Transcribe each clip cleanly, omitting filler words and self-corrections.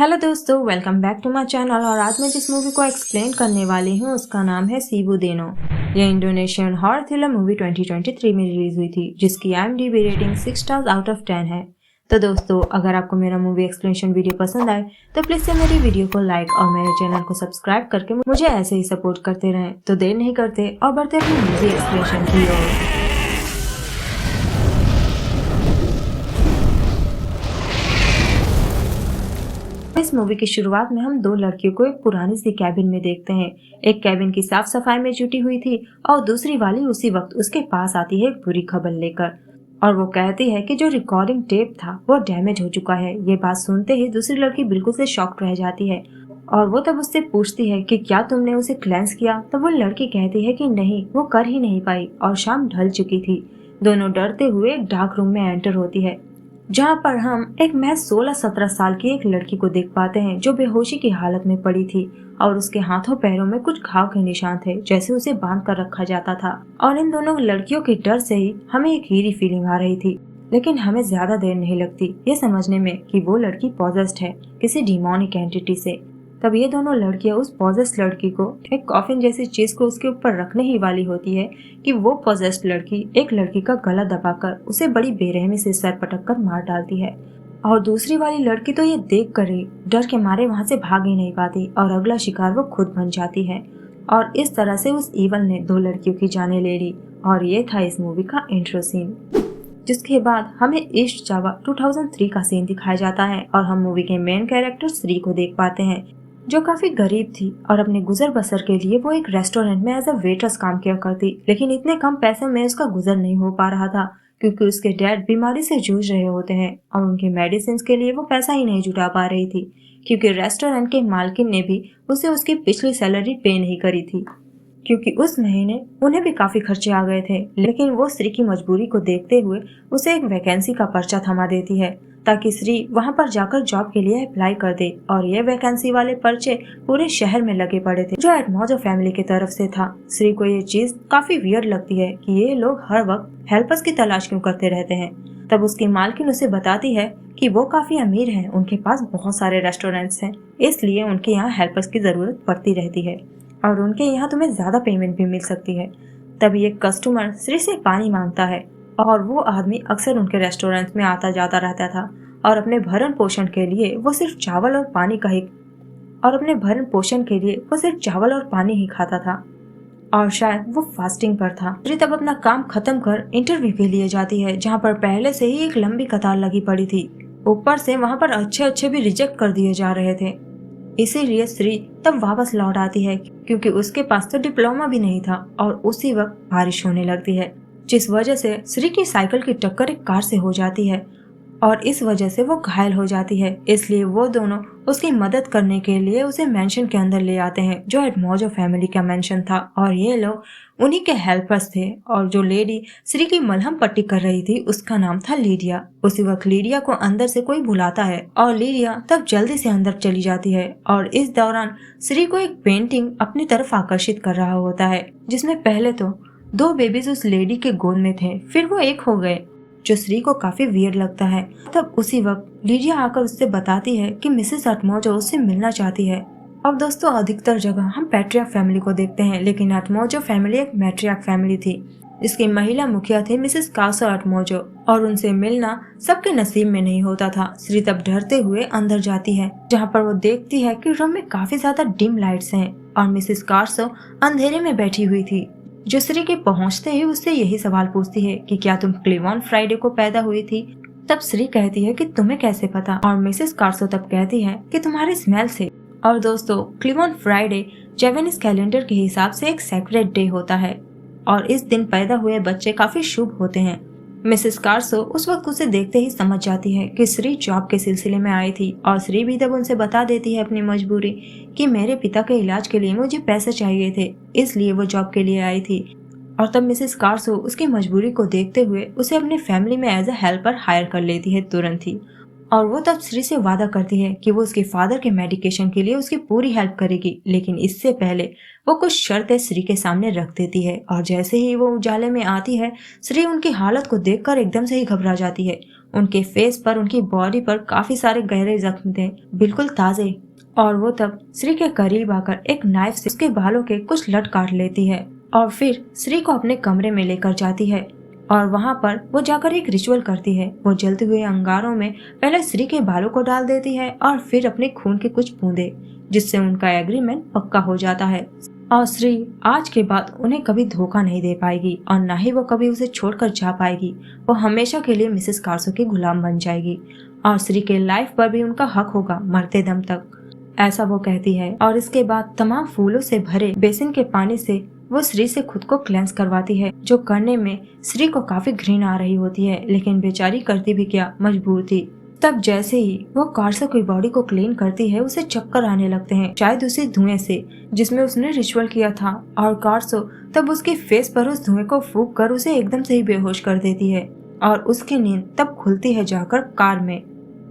Hello दोस्तों, welcome back to my channel. और आज मैं जिस मूवी को एक्सप्लेन करने वाली हूँ उसका नाम है सीबू देनो। यह इंडोनेशियन हॉरर थ्रिलर मूवी 2023 में रिलीज हुई थी, जिसकी IMDb rating 6 stars out of 10 है। तो दोस्तों, अगर आपको मेरा मूवी एक्सप्लेनेशन वीडियो पसंद आए तो प्लीज से मेरी वीडियो को लाइक और मेरे चैनल को सब्सक्राइब करके मुझे ऐसे ही सपोर्ट करते रहें। तो देर नहीं करते और बढ़ते अपनी मूवी एक्सप्लेनेशन की ओर। इस मूवी की शुरुआत में हम दो लड़कियों को एक पुरानी सी कैबिन में देखते हैं। एक कैबिन की साफ सफाई में जुटी हुई थी और दूसरी वाली उसी वक्त उसके पास आती है एक बुरी खबर लेकर, और वो कहती है कि जो रिकॉर्डिंग टेप था वो डैमेज हो चुका है। ये बात सुनते ही दूसरी लड़की बिल्कुल से शॉक्ड रह जाती है और वो तब उससे पूछती है कि क्या तुमने उसे क्लेंस किया। तो वो लड़की कहती है कि नहीं, वो कर ही नहीं पाई और शाम ढल चुकी थी। दोनों डरते हुए एक डार्क रूम में एंटर होती है, जहाँ पर हम एक महज 16-17 साल की एक लड़की को देख पाते हैं जो बेहोशी की हालत में पड़ी थी और उसके हाथों पैरों में कुछ घाव के निशान थे, जैसे उसे बांध कर रखा जाता था। और इन दोनों लड़कियों के डर से ही हमें एक हीरी फीलिंग आ रही थी। लेकिन हमें ज्यादा देर नहीं लगती ये समझने में कि वो लड़की पॉजेस्ड है किसी डिमोनिक एंटिटी से। तब ये दोनों लड़कियां उस पॉजेस्ड लड़की को एक कॉफिन जैसी चीज को उसके ऊपर रखने ही वाली होती है कि वो पॉजेस्ड लड़की एक लड़की का गला दबाकर उसे बड़ी बेरहमी से सर पटक कर मार डालती है। और दूसरी वाली लड़की तो ये देख कर ही डर के मारे वहां से भाग ही नहीं पाती और अगला शिकार वो खुद बन जाती है। और इस तरह से उस ईवल ने दो लड़कियों की जाने ले ली। और ये था इस मूवी का इंट्रो सीन, जिसके बाद हमें ईस्ट जावा 2003 का सीन दिखाया जाता है और हम मूवी के मेन कैरेक्टर श्री को देख पाते हैं, जो काफी गरीब थी और अपने गुजर बसर के लिए वो एक रेस्टोरेंट में एज अ वेट्रेस काम किया करती। लेकिन इतने कम पैसे में उसका गुजर नहीं हो पा रहा था क्योंकि उसके डैड बीमारी से जूझ रहे होते हैं और उनके मेडिसिन के लिए वो पैसा ही नहीं जुटा पा रही थी, क्योंकि रेस्टोरेंट के मालकिन ने भी उसे उसकी पिछली सैलरी पे नहीं करी थी, क्योंकि उस महीने उन्हें भी काफी खर्चे आ गए थे। लेकिन वो श्री की मजबूरी को देखते हुए उसे एक वैकेंसी का पर्चा थमा देती है ताकि श्री वहां पर जाकर जॉब के लिए अप्लाई कर दे। और ये वैकेंसी वाले पर्चे पूरे शहर में लगे पड़े थे, जो एडमोजो फैमिली की तरफ से था। श्री को ये चीज काफी वियर्ड लगती है कि ये लोग हर वक्त हेल्पर्स की तलाश क्यों करते रहते हैं। तब उसकी मालकिन उसे बताती है कि वो काफी अमीर हैं, उनके पास बहुत सारे रेस्टोरेंट्स हैं, इसलिए उनके यहाँ हेल्पर्स की जरूरत पड़ती रहती है और उनके यहाँ तुम्हें ज्यादा पेमेंट भी मिल सकती है। तभी एक कस्टमर श्री से पानी मांगता है और वो आदमी अक्सर उनके रेस्टोरेंट में आता जाता रहता था और अपने भरण पोषण के लिए वो सिर्फ चावल और पानी ही खाता था और शायद वो फास्टिंग पर था। श्री तब अपना काम खत्म कर इंटरव्यू के लिए जाती है, जहाँ पर पहले से ही एक लंबी कतार लगी पड़ी थी। ऊपर से वहाँ पर अच्छे भी रिजेक्ट कर दिए जा रहे थे। इसीलिए श्री तब वापस लौट आती है क्योंकि उसके पास तो डिप्लोमा भी नहीं था। और उसी वक्त बारिश होने लगती है, जिस वजह से श्री की साइकिल की टक्कर एक कार से हो जाती है और इस वजह से वो घायल हो जाती है। इसलिए वो दोनों उसकी मदद करने के लिए उसे मेंशन के अंदर ले आते हैं, जो एडमोजो फैमिली का मेंशन था। और ये लोग उन्हीं के हेल्पर्स थे। और जो लेडी श्री की मलहम पट्टी कर रही थी उसका नाम था लीडिया। उसी वक्त लीडिया को अंदर से कोई बुलाता है और लीडिया तब जल्दी से अंदर चली जाती है। और इस दौरान श्री को एक पेंटिंग अपनी तरफ आकर्षित कर रहा होता है, जिसमें पहले तो 2 बेबीज उस लेडी के गोद में थे, फिर वो एक हो गए, जो श्री को काफी वियर्ड लगता है। तब उसी वक्त लीडिया आकर उससे बताती है कि मिसेस एटमोजो उससे मिलना चाहती है। अब दोस्तों, अधिकतर जगह हम पैट्रियार्क फैमिली को देखते हैं, लेकिन एटमोजो फैमिली एक मैट्रियार्क फैमिली थी। इसकी महिला मुखिया थी मिसेस कासो एटमोजो और उनसे मिलना सबके नसीब में नहीं होता था। श्री तब डरते हुए अंदर जाती है, जहाँ पर वो देखती है कि रूम में काफी ज्यादा डिम लाइट्स हैं और मिसेस कासो अंधेरे में बैठी हुई थी, जो श्री के पहुंचते ही उससे यही सवाल पूछती है कि क्या तुम क्लीवॉन फ्राइडे को पैदा हुई थी। तब श्री कहती है कि तुम्हें कैसे पता, और मिसेस कार्सो तब कहती है कि तुम्हारी स्मेल से। और दोस्तों, क्लीवॉन फ्राइडे जापानीज कैलेंडर के हिसाब से एक सेक्रेट डे होता है और इस दिन पैदा हुए बच्चे काफी शुभ होते हैं। मिसेस कार्सो उस वक्त उसे देखते ही समझ जाती है कि श्री जॉब के सिलसिले में आई थी और श्री भी तब उनसे बता देती है अपनी मजबूरी कि मेरे पिता के इलाज के लिए मुझे पैसे चाहिए थे, इसलिए वो जॉब के लिए आई थी। और तब मिसेस कार्सो उसकी मजबूरी को देखते हुए उसे अपनी फैमिली में एज अ हेल्पर हायर कर लेती है तुरंत ही। और वो तब श्री से वादा करती है कि वो उसके फादर के मेडिकेशन के लिए उसकी पूरी हेल्प करेगी, लेकिन इससे पहले वो कुछ शर्तें श्री के सामने रख देती है। और जैसे ही वो उजाले में आती है, श्री उनकी हालत को देखकर एकदम से ही घबरा जाती है उनके फेस पर, उनकी बॉडी पर काफी सारे गहरे जख्म थे, बिल्कुल ताजे। और वो तब श्री के करीब आकर एक नाइफ से उसके बालों के कुछ लट काट लेती है और फिर श्री को अपने कमरे में लेकर जाती है और वहाँ पर वो जाकर एक रिचुअल करती है। वो जलते हुए अंगारों में पहले श्री के बालों को डाल देती है और फिर अपने खून के कुछ बूंदे, जिससे उनका एग्रीमेंट पक्का हो जाता है। और श्री आज के बाद उन्हें कभी धोखा नहीं दे पाएगी और न ही वो कभी उसे छोड़कर जा पाएगी। वो हमेशा के लिए मिसेस कार्सो की गुलाम बन जाएगी और श्री के लाइफ पर भी उनका हक होगा मरते दम तक, ऐसा वो कहती है। और इसके बाद तमाम फूलों से भरे बेसिन के पानी से वो श्री से खुद को क्लेंस करवाती है, जो करने में श्री को काफी घृणा आ रही होती है, लेकिन बेचारी करती भी क्या, मजबूर थी। तब जैसे ही वो कार्सो की बॉडी को क्लीन करती है, उसे चक्कर आने लगते हैं, शायद उसी धुएं से जिसमें उसने रिचुअल किया था। और कार्सो तब उसके फेस पर उस धुएं को फूंक कर उसे एकदम से ही बेहोश कर देती है और उसकी नींद तब खुलती है जाकर कार में।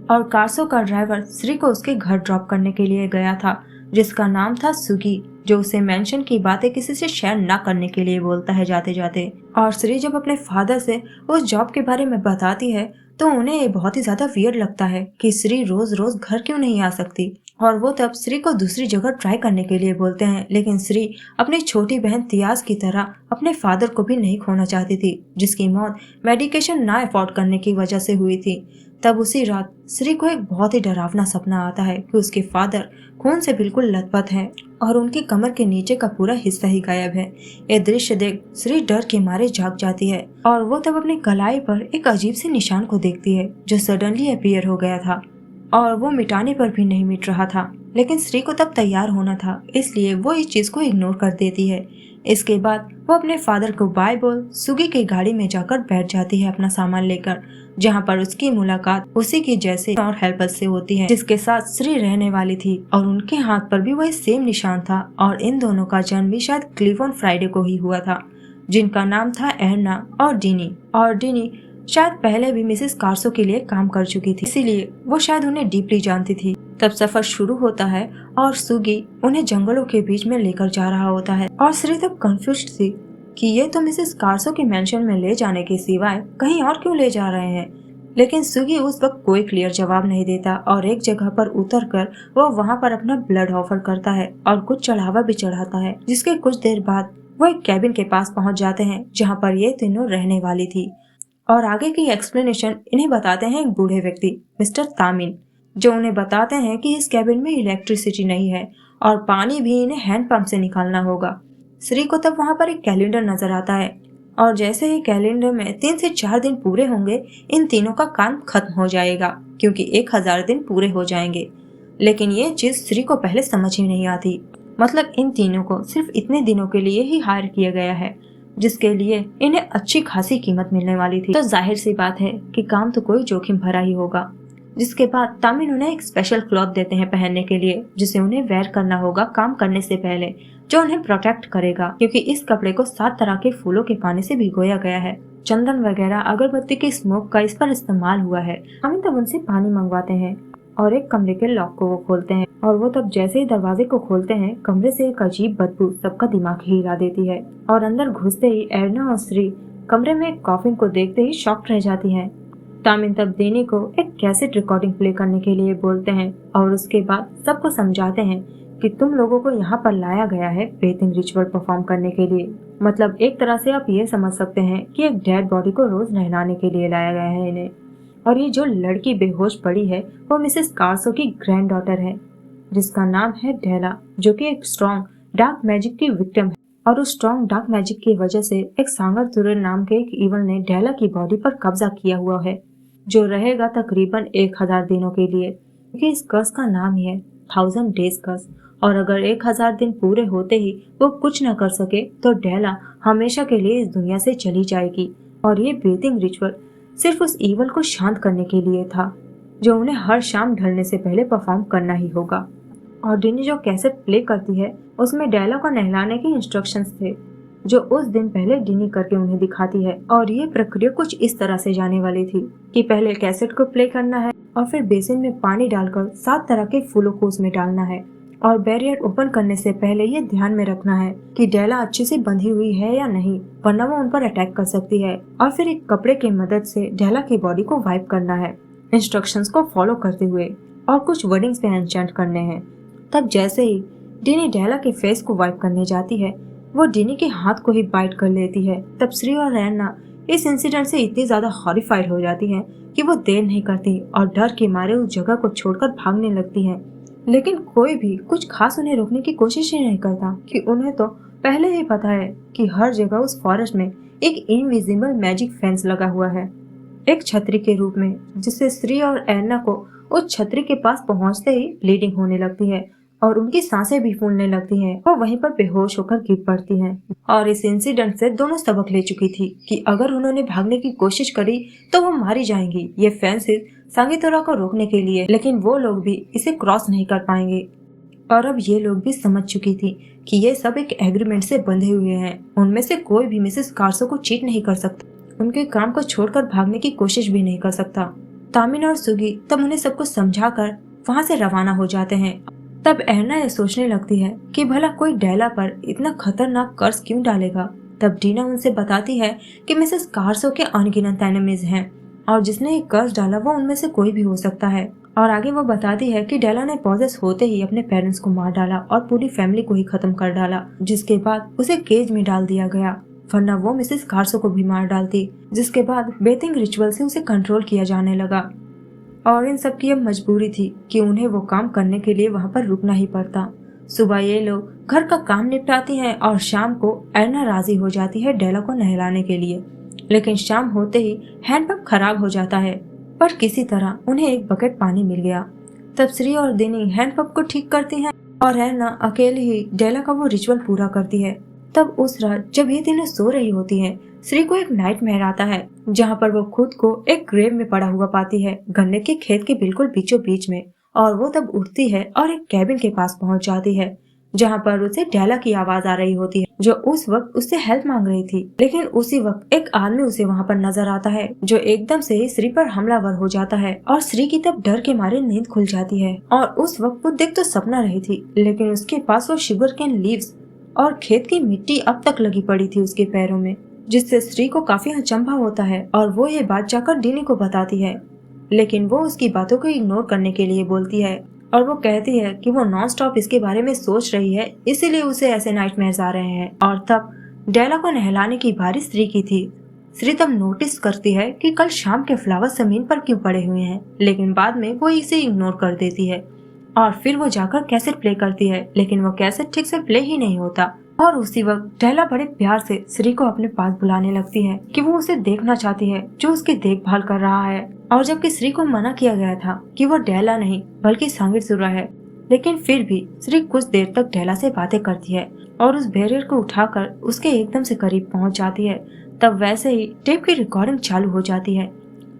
और कार्सो का ड्राइवर श्री को उसके घर ड्रॉप करने के लिए गया था, जिसका नाम था सुगी, जो उसे मेंशन की बातें किसी से शेयर न करने के लिए बोलता है जाते जाते। और श्री जब अपने फादर से उस जॉब के बारे में बताती है तो उन्हें ये बहुत ही ज्यादा वियर्ड लगता है कि श्री रोज रोज घर क्यों नहीं आ सकती। और वो तब श्री को दूसरी जगह ट्राई करने के लिए बोलते हैं, लेकिन श्री अपनी छोटी बहन तियाज की तरह अपने फादर को भी नहीं खोना चाहती थी, जिसकी मौत मेडिकेशन ना अफोर्ड करने की वजह से हुई थी। तब उसी रात श्री को एक बहुत ही डरावना सपना आता है कि उसके फादर खून से बिल्कुल लथपथ हैं और उनकी कमर के नीचे का पूरा हिस्सा ही गायब है। ये दृश्य देख श्री डर के मारे जाग जाती है और वो तब अपनी कलाई पर एक अजीब से निशान को देखती है, जो सडनली अपीयर हो गया था और वो मिटाने पर भी नहीं मिट रहा था। लेकिन श्री को तब तैयार होना था, इसलिए वो इस चीज को इग्नोर कर देती है। इसके बाद वो अपने फादर को बाय बोल सुगी की गाड़ी में जाकर बैठ जाती है अपना सामान लेकर, जहाँ पर उसकी मुलाकात उसी की जैसे और हेल्पर से होती है, जिसके साथ श्री रहने वाली थी। और उनके हाथ पर भी वही सेम निशान था और इन दोनों का जन्म भी शायद क्लिफ ऑन फ्राइडे को ही हुआ था, जिनका नाम था एरना और डीनी। और डीनी शायद पहले भी मिसेस कार्सो के लिए काम कर चुकी थी, इसीलिए वो शायद उन्हें डीपली जानती थी। तब सफर शुरू होता है और सुगी उन्हें जंगलों के बीच में लेकर जा रहा होता है और श्री तब कंफ्यूज्ड थी कि ये तो मिसेस कार्सो के मेंशन में ले जाने के सिवाय कहीं और क्यों ले जा रहे हैं। लेकिन सुगी उस वक्त कोई क्लियर जवाब नहीं देता और एक जगह पर उतरकर वो वहाँ पर अपना ब्लड ऑफर करता है और कुछ चढ़ावा भी चढ़ाता है, जिसके कुछ देर बाद वो एक कैबिन के पास पहुँच जाते हैं जहाँ पर ये तीनों रहने वाली थी। और आगे की एक्सप्लेनेशन इन्हें बताते हैं एक बूढ़े व्यक्ति मिस्टर तामिन, जो उन्हें बताते हैं कि इस कैबिन में इलेक्ट्रिसिटी नहीं है और पानी भी इन्हें हैंड पंप से निकालना होगा। श्री को तब वहाँ पर एक कैलेंडर नजर आता है और जैसे ही कैलेंडर में 3 से 4 दिन पूरे होंगे, इन तीनों का काम खत्म हो जाएगा, क्योंकि 1000 दिन पूरे हो जाएंगे। लेकिन ये चीज श्री को पहले समझ ही नहीं आती। मतलब इन तीनों को सिर्फ इतने दिनों के लिए ही हायर किया गया है, जिसके लिए इन्हें अच्छी खासी कीमत मिलने वाली थी। तो जाहिर सी बात है कि काम तो कोई जोखिम भरा ही होगा। जिसके बाद तामिन उन्हें एक स्पेशल क्लॉथ देते हैं पहनने के लिए, जिसे उन्हें वेयर करना होगा काम करने से पहले, जो उन्हें प्रोटेक्ट करेगा, क्योंकि इस कपड़े को 7 तरह के फूलों के पानी से भिगोया गया है। चंदन वगैरह अगरबत्ती की स्मोक का इस पर इस्तेमाल हुआ है। तामिन तब उनसे पानी मंगवाते हैं और एक कमरे के लॉक को वो खोलते हैं और वो तब जैसे ही दरवाजे को खोलते हैं, कमरे से एक अजीब बदबू सबका दिमाग ही हिला देती है और अंदर घुसते ही एरना और श्री कमरे में एक कॉफिन को देखते ही शॉक्ड रह जाती हैं। तामिन तब देनी को एक कैसेट रिकॉर्डिंग प्ले करने के लिए बोलते हैं और उसके बाद सबको समझाते हैं कि तुम लोगों को यहाँ पर लाया गया है ब्रीथिंग रिचुअल परफॉर्म करने के लिए। मतलब एक तरह से आप ये समझ सकते हैं कि एक डेड बॉडी को रोज नहलाने के लिए लाया गया है इन्हें। और ये जो लड़की बेहोश पड़ी है वो मिसेस कार्सो की ग्रैंड डॉटर है, जिसका नाम है डेला, जो कि एक स्ट्रॉन्ग डार्क मैजिक की विक्टिम है। और उस स्ट्रॉन्ग डार्क मैजिक की वजह से एक सांगर तुरर नाम के एक इवल ने डेला की बॉडी पर कब्जा किया हुआ है, जो रहेगा तकरीबन 1000 दिनों के लिए, क्योंकि इस कर्स का नाम ही है 1000 डेज कर्स। और अगर 1000 दिन पूरे होते ही वो कुछ न कर सके तो डेला हमेशा के लिए इस दुनिया से चली जाएगी। और ये ब्रीथिंग रिचुअल सिर्फ उस ईवल को शांत करने के लिए था, जो उन्हें हर शाम ढलने से पहले परफॉर्म करना ही होगा। और डिनी जो कैसेट प्ले करती है उसमें डेला को नहलाने के इंस्ट्रक्शंस थे, जो उस दिन पहले डिनी करके उन्हें दिखाती है। और ये प्रक्रिया कुछ इस तरह से जाने वाली थी कि पहले कैसेट को प्ले करना है और फिर बेसिन में पानी डालकर 7 तरह के फूलों को उसमें डालना है और बैरियर ओपन करने से पहले ये ध्यान में रखना है कि डेला अच्छे से बंधी हुई है या नहीं, वरना वो उन पर अटैक कर सकती है। और फिर एक कपड़े की मदद से डेला की बॉडी को वाइप करना है इंस्ट्रक्शंस को फॉलो करते हुए, और कुछ वर्डिंग्स पे एन्चेंट करने हैं। तब जैसे ही डिनी डेला के फेस को वाइप करने जाती है, वो डिनी के हाथ को ही बाइट कर लेती है। तब श्री और रैना इस इंसिडेंट से इतनी ज्यादा हॉरिफाइड हो जाती हैं कि वो देर नहीं करती और डर के मारे उस जगह को छोड़कर भागने लगती हैं। लेकिन कोई भी कुछ खास उन्हें रोकने की कोशिश ही नहीं करता कि उन्हें तो पहले ही पता है कि हर जगह उस फॉरेस्ट में एक इनविजिबल मैजिक फेंस लगा हुआ है, एक छतरी के रूप में, जिससे श्री और एन्ना को उस छतरी के पास पहुंचते ही ब्लीडिंग होने लगती है और उनकी सांसें भी फूलने लगती हैं। वो वहीं पर बेहोश होकर गिर पड़ती हैं। और इस इंसिडेंट से दोनों सबक ले चुकी थी कि अगर उन्होंने भागने की कोशिश करी तो वो मारी जाएंगी। ये फेंसेस सांगीतोरा को रोकने के लिए, लेकिन वो लोग भी इसे क्रॉस नहीं कर पाएंगे। और अब ये लोग भी समझ चुकी थी कि ये सब एक एग्रीमेंट से बंधे हुए हैं। उनमें से कोई भी मिसेस कार्सो को चीट नहीं कर सकता, उनके काम को छोड़कर भागने की कोशिश भी नहीं कर सकता। तामिन और सुगी तब उन्हें सब कुछ समझाकर वहाँ से रवाना हो जाते हैं। तब एर्ना ये सोचने लगती है कि भला कोई डेला पर इतना खतरनाक कर्ज क्यों डालेगा। तब डीना उनसे बताती है कि मिसेस कार्सो के अनगिनत एनिमीज हैं और जिसने ये कर्ज डाला वो उनमें से कोई भी हो सकता है। और आगे वो बताती है कि डेला ने पॉजेस होते ही अपने पेरेंट्स को मार डाला और पूरी फैमिली को ही खत्म कर डाला, जिसके बाद उसे केज में डाल दिया गया, वरना वो मिसेस कार्सो को भी मार डालती। जिसके बाद बेथिंग रिचुअल से उसे कंट्रोल किया जाने लगा और इन सब की अब मजबूरी थी कि उन्हें वो काम करने के लिए वहाँ पर रुकना ही पड़ता। सुबह ये लोग घर का काम निपटाती हैं और शाम को एर्ना राजी हो जाती है डेला को नहलाने के लिए। लेकिन शाम होते ही हैंडपंप खराब हो जाता है, पर किसी तरह उन्हें एक बकेट पानी मिल गया। तब श्री और दिनी हैंडपंप को ठीक करती हैं और एर्ना अकेले ही डेला का वो रिचुअल पूरा करती है। तब उस रात जब ये तीनों सो रही होती हैं, श्री को एक नाइटमेयर आता है जहाँ पर वो खुद को एक ग्रेव में पड़ा हुआ पाती है, गन्ने के खेत के बिल्कुल बीचों बीच में। और वो तब उठती है और एक कैबिन के पास पहुंच जाती है जहाँ पर उसे डेला की आवाज आ रही होती है, जो उस वक्त उससे हेल्प मांग रही थी। लेकिन उसी वक्त एक आदमी उसे वहाँ पर नजर आता है जो एकदम से ही श्री पर हमलावर हो जाता है और श्री की तब डर के मारे नींद खुल जाती है। और उस वक्त वो देख तो सपना रही थी, लेकिन उसके पास वो शुगर कैन लीव्स और खेत की मिट्टी अब तक लगी पड़ी थी उसके पैरों में, जिससे श्री को काफी अचंभा होता है और वो ये बात जाकर डीनी को बताती है। लेकिन वो उसकी बातों को इग्नोर करने के लिए बोलती है और वो कहती है कि वो नॉन स्टॉप इसके बारे में सोच रही है, इसीलिए उसे ऐसे नाइटमेयर्स आ रहे हैं। और तब डेला को नहलाने की बारी श्री की थी। श्री तब नोटिस करती है कि कल शाम के फ्लावर्स जमीन पर क्यों पड़े हुए हैं, लेकिन बाद में वो इसे इग्नोर कर देती है। और फिर वो जाकर कैसेट प्ले करती है, लेकिन वो कैसेट ठीक से प्ले ही नहीं होता। और उसी वक्त डेला बड़े प्यार से श्री को अपने पास बुलाने लगती है कि वो उसे देखना चाहती है जो उसकी देखभाल कर रहा है। और जबकि श्री को मना किया गया था कि वो डेला नहीं बल्कि सांगीतोरा है, लेकिन फिर भी श्री कुछ देर तक डेला से बातें करती है और उस बैरियर को उठाकर उसके एकदम से करीब पहुंच जाती है। तब वैसे ही टेप की रिकॉर्डिंग चालू हो जाती है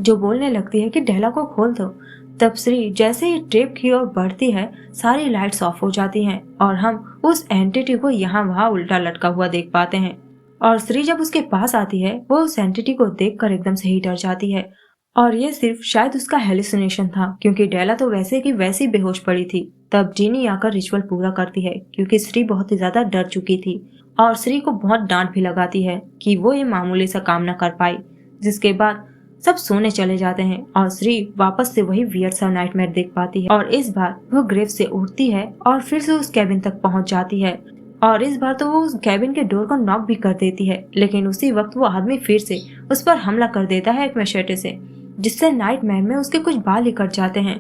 जो बोलने लगती है कि डेला को खोल दो। तब श्री जैसे ही टेप की ओर बढ़ती है, सारी लाइट्स ऑफ हो जाती हैं और हम उस एंटिटी को यहाँ वहाँ उल्टा लटका हुआ देख पाते हैं। और श्री जब उसके पास आती है, वो उस एंटिटी को देखकर एकदम से ही डर जाती है। और ये सिर्फ शायद उसका हेलुसिनेशन था, क्योंकि डेला तो वैसे की वैसी बेहोश पड़ी थी। तब जीनी आकर रिचुअल पूरा करती है, क्योंकि श्री बहुत ही ज्यादा डर चुकी थी और श्री को बहुत डांट भी लगाती है कि वो ये मामूली सा काम न कर पाई। जिसके बाद सब सोने चले जाते हैं और श्री वापस से वही वियर्ड सा नाइटमेयर देख पाती है। और इस बार वो ग्रेव से उठती है और फिर से उस कैबिन तक पहुंच जाती है। और इस बार तो वो उस कैबिन के डोर को नॉक भी कर देती है, लेकिन उसी वक्त वो आदमी फिर से उस पर हमला कर देता है एक मशेटे से, जिससे नाइटमेयर में उसके कुछ बाल ही कट जाते हैं।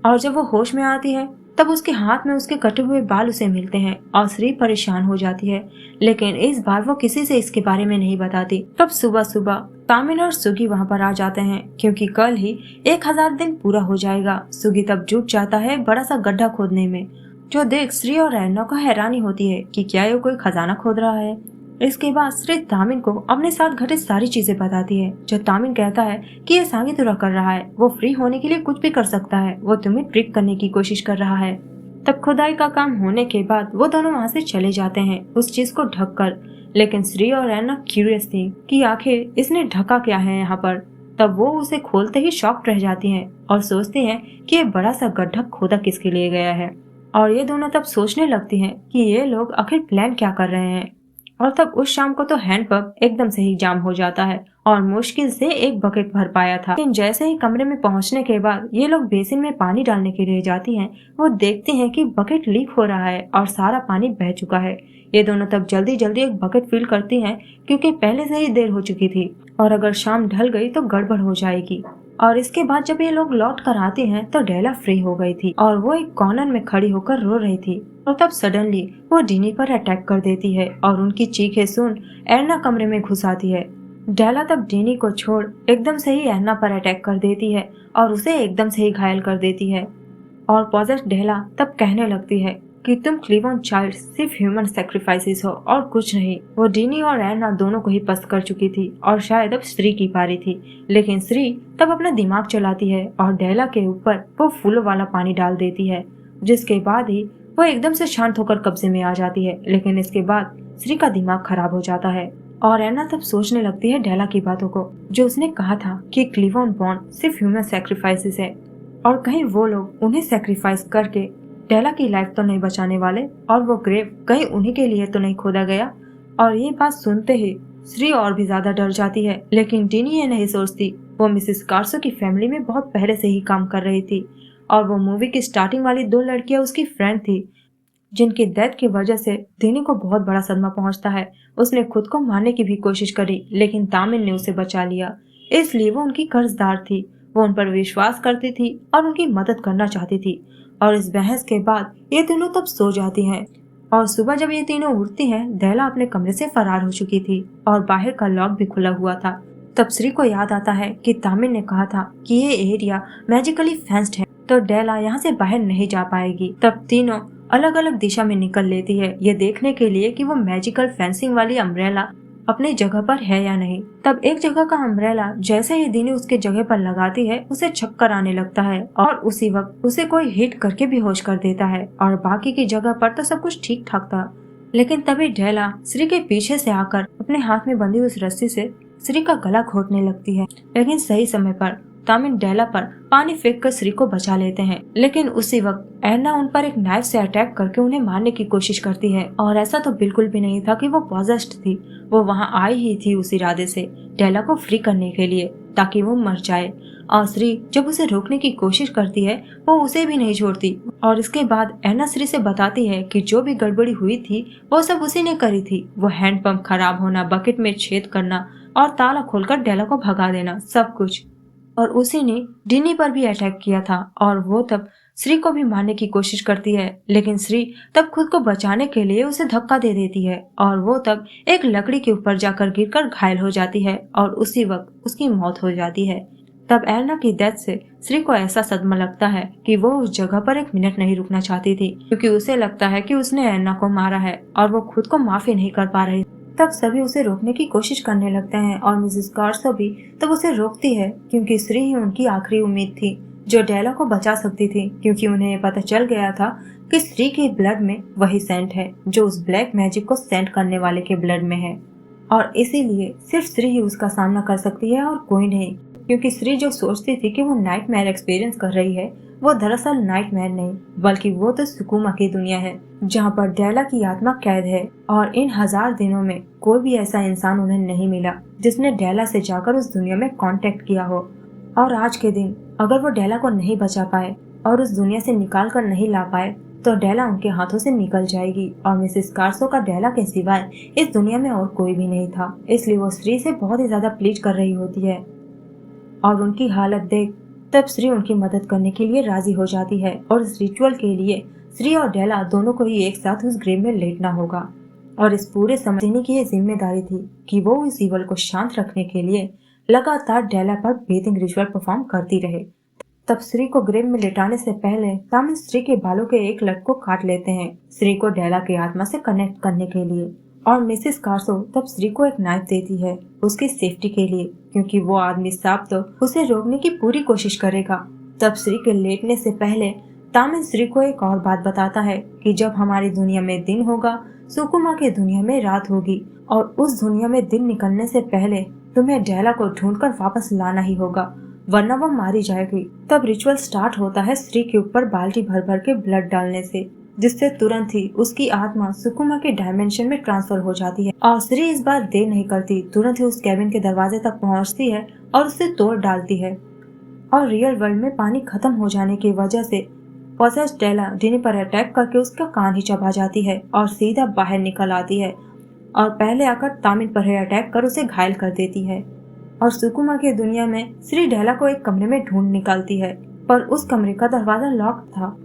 और जब वो होश में आती है तब उसके हाथ में उसके कटे हुए बाल उसे मिलते हैं और श्री परेशान हो जाती है, लेकिन इस बार वो किसी से इसके बारे में नहीं बताती। तब सुबह सुबह तामिन और सुगी वहाँ पर आ जाते हैं, क्योंकि कल ही 1000 दिन पूरा हो जाएगा। सुगी तब जुट जाता है बड़ा सा गड्ढा खोदने में, जो देख श्री और एर्ना को हैरानी होती है कि क्या ये कोई खजाना खोद रहा है। इसके बाद श्री तामिन को अपने साथ घटित सारी चीजें बताती है, जो तामिन कहता है कि ये सांगीतोरा कर रहा है, वो फ्री होने के लिए कुछ भी कर सकता है, वो तुम्हें ट्रिक करने की कोशिश कर रहा है। तब खुदाई का काम होने के बाद वो दोनों वहाँ से चले जाते हैं उस चीज को ढक कर, लेकिन श्री और एर्ना क्यूरियस थी कि आखिर इसने ढका क्या है यहाँ पर। तब वो उसे खोलते ही शॉक्ड रह जाती हैं और सोचती हैं कि ये बड़ा सा गड्ढा खोदा किसके लिए गया है। और ये दोनों तब सोचने लगती हैं कि ये लोग आखिर प्लान क्या कर रहे हैं। और तब उस शाम को तो हैंडपंप एकदम से ही जाम हो जाता है और मुश्किल से एक बकेट भर पाया था। लेकिन जैसे ही कमरे में पहुंचने के बाद ये लोग बेसिन में पानी डालने के लिए जाती हैं, वो देखती हैं कि बकेट लीक हो रहा है और सारा पानी बह चुका है। ये दोनों तब जल्दी जल्दी एक बकेट फिल करती हैं क्योंकि पहले से ही देर हो चुकी थी और अगर शाम ढल गई तो गड़बड़ हो जाएगी। और इसके बाद जब ये लोग लौट कर आते हैं तो डेला फ्री हो गई थी और वो एक कॉर्नर में खड़ी होकर रो रही थी। और तब सडनली वो डीनी पर अटैक कर देती है और उनकी चीखें सुन एर्ना कमरे में घुस आती है। डेला तब डीनी को छोड़ एकदम से ही एर्ना पर अटैक कर देती है और उसे एकदम से ही घायल कर देती है। और पॉजेस्ड डेला तब कहने लगती है कि तुम क्लीवन चाइल्ड सिर्फ ह्यूमन सेक्रीफाइसेस हो और कुछ नहीं। वो डीनी और एर्ना दोनों को ही पस्त कर चुकी थी और शायद अब श्री की पारी थी। लेकिन श्री तब अपना दिमाग चलाती है और डेला के ऊपर वो फूलों वाला पानी डाल देती है, जिसके बाद ही वो एकदम से शांत होकर कब्जे में आ जाती है। लेकिन इसके बाद श्री का दिमाग खराब हो जाता है और एर्ना तब सोचने लगती है डेला की बातों को, जो उसने कहा था कि क्लीवन बॉन्ड सिर्फ ह्यूमन सेक्रीफाइसेस है और कहीं वो लोग उन्हें सेक्रीफाइस करके डेला की लाइफ तो नहीं बचाने वाले और वो ग्रेव कहीं उन्हीं के लिए तो नहीं खोदा गया। और ये बात सुनते ही श्री और भी ज्यादा डर जाती है। लेकिन डीनी ये नहीं सोचती, वो मिसेस कार्सो की फैमिली में बहुत पहले से ही काम कर रही थी और वो मूवी की स्टार्टिंग वाली 2 लड़कियां उसकी फ्रेंड थी, जिनकी डेथ की वजह से डीनी को बहुत बड़ा सदमा पहुंचता है। उसने खुद को मारने की भी कोशिश करी लेकिन तामिल ने उसे बचा लिया, इसलिए वो उनकी कर्जदार थी। वो उन पर विश्वास करती थी और उनकी मदद करना चाहती थी। और इस बहस के बाद ये तीनों तब सो जाती हैं और सुबह जब ये तीनों उठती हैं, डेला अपने कमरे से फरार हो चुकी थी और बाहर का लॉक भी खुला हुआ था। तब श्री को याद आता है कि तामिल ने कहा था कि ये एरिया मैजिकली फेंस्ड है, तो डेला यहाँ से बाहर नहीं जा पाएगी। तब तीनों अलग अलग दिशा में निकल लेती है, ये देखने के लिए कि वो मैजिकल फेंसिंग वाली अम्ब्रेला अपनी जगह पर है या नहीं। तब एक जगह का अम्ब्रेला जैसे ही दीनी उसके जगह पर लगाती है, उसे चक्कर आने लगता है और उसी वक्त उसे कोई हिट करके बेहोश कर देता है और बाकी की जगह पर तो सब कुछ ठीक ठाक था। लेकिन तभी डेला श्री के पीछे से आकर अपने हाथ में बंधी उस रस्सी से श्री का गला घोटने लगती है। लेकिन सही समय पर तामिल डेला पर पानी फेंक कर श्री को बचा लेते हैं। लेकिन उसी वक्त एर्ना उन पर एक नाइफ से अटैक करके उन्हें मारने की कोशिश करती है और ऐसा तो बिल्कुल भी नहीं था कि वो पॉजेस्ड थी। वो वहाँ आई ही थी उस इरादे से डेला को फ्री करने के लिए ताकि वो मर जाए। और श्री जब उसे रोकने की कोशिश करती है, वो उसे भी नहीं छोड़ती और इसके बाद एर्ना श्री से बताती है कि जो भी गड़बड़ी हुई थी वो सब उसी ने करी थी। वो हैंडपंप खराब होना, बकेट में छेद करना और ताला खोलकर डेला को भगा देना, सब कुछ। और उसी ने डीनी पर भी अटैक किया था और वो तब श्री को भी मारने की कोशिश करती है। लेकिन श्री तब खुद को बचाने के लिए उसे धक्का दे देती है और वो तब एक लकड़ी के ऊपर जाकर गिरकर घायल हो जाती है और उसी वक्त उसकी मौत हो जाती है। तब एर्ना की डेथ से श्री को ऐसा सदमा लगता है कि वो उस जगह पर एक मिनट नहीं रुकना चाहती थी, क्योंकि उसे लगता है कि उसने एर्ना को मारा है और वो खुद को माफी नहीं कर पा रही। तब सभी उसे रोकने की कोशिश करने लगते हैं और मिसेस कार्सो भी तब उसे रोकती है, क्योंकि श्री ही उनकी आखिरी उम्मीद थी जो डेला को बचा सकती थी, क्योंकि उन्हें ये पता चल गया था कि श्री के ब्लड में वही सेंट है जो उस ब्लैक मैजिक को सेंट करने वाले के ब्लड में है और इसीलिए सिर्फ श्री ही उसका सामना कर सकती है और कोई नहीं। क्योंकि श्री जो सोचती थी कि वो नाइटमेयर एक्सपीरियंस कर रही है, वो दरअसल नाइटमेयर नहीं बल्कि वो तो सुकुमा की दुनिया है जहाँ पर डेला की आत्मा कैद है और इन 1000 दिनों में कोई भी ऐसा इंसान उन्हें नहीं मिला जिसने डेला से जाकर उस दुनिया में कांटेक्ट किया हो। और आज के दिन अगर वो डेला को नहीं बचा पाए और उस दुनिया से निकाल कर नहीं ला पाए तो डेला उनके हाथों से निकल जाएगी और मिसेस कार्सो का डेला के सिवाय इस दुनिया में और कोई भी नहीं था। इसलिए वो श्री से बहुत ही ज्यादा प्लीड कर रही होती है और उनकी हालत देख तब श्री उनकी मदद करने के लिए राजी हो जाती है और इस रिचुअल के लिए श्री और डेला दोनों को ही एक साथ उस ग्रेव में लेटना होगा। और इस पूरे समय की ये जिम्मेदारी थी कि वो इस ईवल को शांत रखने के लिए लगातार डेला पर ब्रीथिंग रिचुअल परफॉर्म करती रहे। तब श्री को ग्रेव में लेटाने से पहले तामिल श्री के बालों के एक लट को काट लेते हैं श्री को डेला की आत्मा से कनेक्ट करने के लिए। और मिसेस कार्सो तब श्री को एक नाइफ देती है उसकी सेफ्टी के लिए, क्योंकि वो आदमी सांप तो उसे रोकने की पूरी कोशिश करेगा। तब श्री के लेटने से पहले तामिल श्री को एक और बात बताता है कि जब हमारी दुनिया में दिन होगा, सुकुमा की दुनिया में रात होगी और उस दुनिया में दिन निकलने से पहले तुम्हें डेला को ढूंढकर वापस लाना ही होगा, वरना वो मारी जाएगी। तब रिचुअल स्टार्ट होता है श्री के ऊपर बाल्टी भर भर के ब्लड डालने से जिससे तुरंत ही उसकी आत्मा सुकुमा के डायमेंशन में ट्रांसफर हो जाती है और श्री इस बार देर नहीं करती, तुरंत ही उस कैबिन के दरवाजे तक पहुंचती है और उसे तोड़ डालती है। और रियल वर्ल्ड में पानी खत्म हो जाने की वजह से पॉसेस स्टेला डिनी पर अटैक करके उसका कान ही चबा जाती है और सीधा बाहर निकल आती है और पहले आकर तामिन पर अटैक कर उसे घायल कर देती है। और सुकुमा की दुनिया में श्री डेला को एक कमरे में ढूंढ निकालती है, पर उस कमरे का दरवाजा लॉक था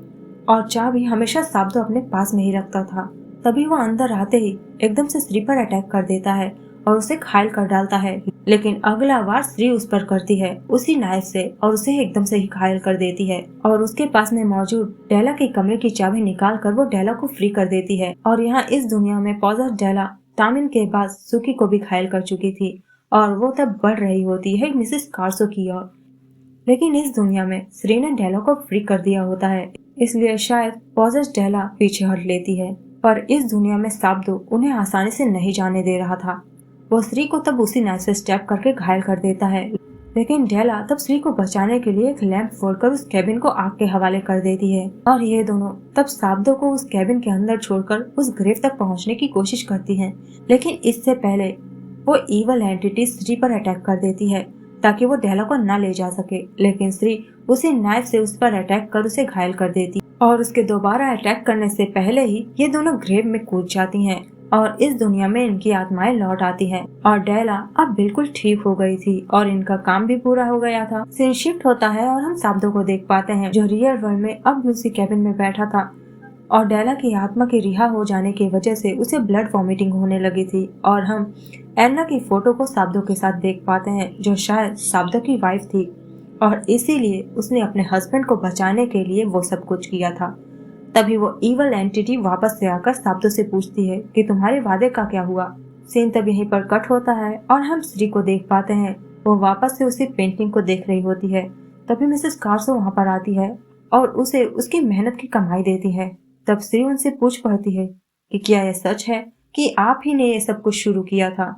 और चाबी हमेशा साब्दो अपने पास में ही रखता था। तभी वो अंदर आते ही एकदम से श्री पर अटैक कर देता है और उसे घायल कर डालता है, लेकिन अगला वार श्री उस पर करती है उसी नाइफ से और उसे एकदम से ही घायल कर देती है और उसके पास में मौजूद डेला के कमरे की चाबी निकाल कर वो डेला को फ्री कर देती है। और यहाँ इस दुनिया में पॉज़र डेला तामिन के बाद सुकी को भी घायल कर चुकी थी और वो तब बढ़ रही होती है मिसेस कार्सो की ओर। लेकिन इस दुनिया में श्री ने डेला को फ्री कर दिया होता है, इसलिए शायद पॉज़र डेला पीछे हट लेती है। पर इस दुनिया में साब्दो उन्हें आसानी से नहीं जाने दे रहा था। वो श्री को तब उसी नाइफ से स्टैब करके घायल कर देता है, लेकिन डेला तब श्री को बचाने के लिए एक लैंप फोड़कर उस कैबिन को आग के हवाले कर देती है और ये दोनों तब साब्दो को उस कैबिन के अंदर छोड़कर उस ग्रेव तक पहुंचने की कोशिश करती हैं। लेकिन इससे पहले वो ईवल एंटिटी श्री पर अटैक कर देती है ताकि वो डेला को न ले जा सके, लेकिन श्री उसी नाइफ से उस पर अटैक कर उसे घायल कर देती और उसके दोबारा अटैक करने से पहले ही ये दोनों ग्रेव में कूद जाती हैं और इस दुनिया में इनकी आत्माएं लौट आती हैं और डेला अब बिल्कुल ठीक हो गई थी और इनका काम भी पूरा हो गया था। सीन शिफ्ट होता है और हम साब्दो को देख पाते हैं जो रियल वर्ल्ड में अब भी उसी कैबिन में बैठा था और डेला की आत्मा के रिहा हो जाने की वजह से उसे ब्लड वॉमिटिंग होने लगी थी और हम एन्ना की फोटो को साब्दो के साथ देख पाते हैं जो शायद साब्दो की वाइफ थी और इसीलिए उसने अपने हस्बैंड को बचाने के लिए वो सब कुछ किया था। तभी वो ईवल एंटिटी वापस से आकर साब्दो से पूछती है कि तुम्हारे वादे का क्या हुआ। सीन तब यहीं पर कट होता है और हम श्री को देख पाते हैं, वो वापस से उसी पेंटिंग को देख रही होती है। तभी मिसेस कार्सो वहाँ पर आती है और उसे उसकी मेहनत की कमाई देती है। तब श्री उनसे पूछ पड़ती है कि क्या यह सच है कि आप ही ने ये सब कुछ शुरू किया था।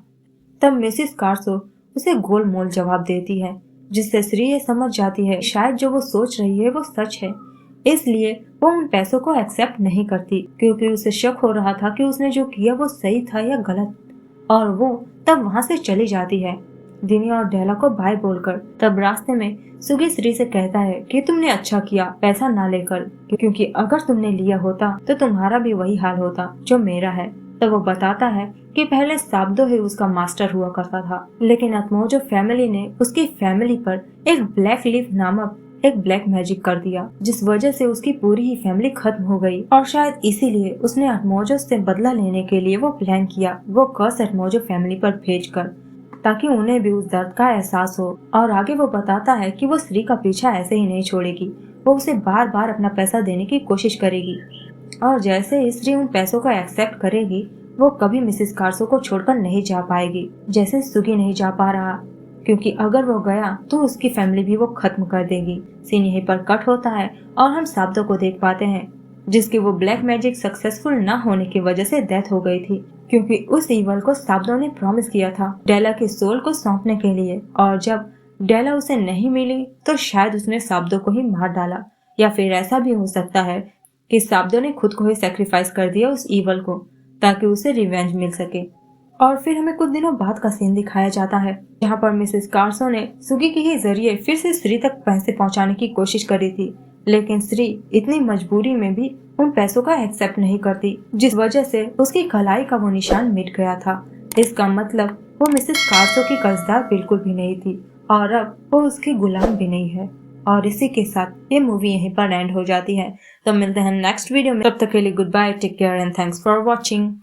तब मिसेस कार्सो उसे गोल मोल जवाब देती है, जिससे श्री ये समझ जाती है शायद जो वो सोच रही है वो सच है, इसलिए वो उन पैसों को एक्सेप्ट नहीं करती क्योंकि उसे शक हो रहा था कि उसने जो किया वो सही था या गलत, और वो तब वहाँ से चली जाती है दिनी और डेला को बाय बोलकर। तब रास्ते में सुगी श्री से कहता है कि तुमने अच्छा किया पैसा ना लेकर, क्योंकि अगर तुमने लिया होता तो तुम्हारा भी वही हाल होता जो मेरा है। तो वो बताता है कि पहले साब्दो ही उसका मास्टर हुआ करता था, लेकिन अतमोजो फैमिली ने उसकी फैमिली पर एक ब्लैक लीफ नामक एक ब्लैक मैजिक कर दिया, जिस वजह से उसकी पूरी ही फैमिली खत्म हो गई और शायद इसीलिए उसने अतमोजो से बदला लेने के लिए वो प्लान किया वो कर्स अतमोजो फैमिली पर भेजकर, ताकि उन्हें भी उस दर्द का एहसास हो। और आगे वो बताता है कि वो श्री का पीछा ऐसे ही नहीं छोड़ेगी, वो उसे बार बार अपना पैसा देने की कोशिश करेगी और जैसे ही श्री उन पैसों को एक्सेप्ट करेगी वो कभी मिसेस कार्सो को छोड़कर नहीं जा पाएगी, जैसे सुगी नहीं जा पा रहा, क्योंकि अगर वो गया तो उसकी फैमिली भी वो खत्म कर देगी। सीन यहीं पर कट होता है और हम साब्दो को देख पाते हैं जिसकी वो ब्लैक मैजिक सक्सेसफुल न होने की वजह से डेथ हो गई थी, क्योंकि उस ईवल को साब्दो ने प्रॉमिस किया था डेला के सोल को सौंपने के लिए, और जब डेला उसे नहीं मिली तो शायद उसने साब्दो को ही मार डाला, या फिर ऐसा भी हो सकता है कि साब्दो ने खुद को ही सैक्रिफाइस कर दिया उस ईवल को ताकि उसे रिवेंज मिल सके। और फिर हमें कुछ दिनों बाद का सीन दिखाया जाता है जहाँ पर मिसेस कार्सो ने सुगी के ही जरिए फिर से श्री तक पैसे पहुँचाने की कोशिश करी थी, लेकिन श्री इतनी मजबूरी में भी उन पैसों का एक्सेप्ट नहीं करती, जिस वजह से उसकी कलाई का वो निशान मिट गया था। इसका मतलब वो मिसेस कार्सो की कर्जदार बिल्कुल भी नहीं थी और अब वो उसकी गुलाम भी नहीं है। और इसी के साथ ये मूवी यहीं पर एंड हो जाती है। तो मिलते हैं नेक्स्ट वीडियो में, तब तक के लिए goodbye, take care and thanks for watching.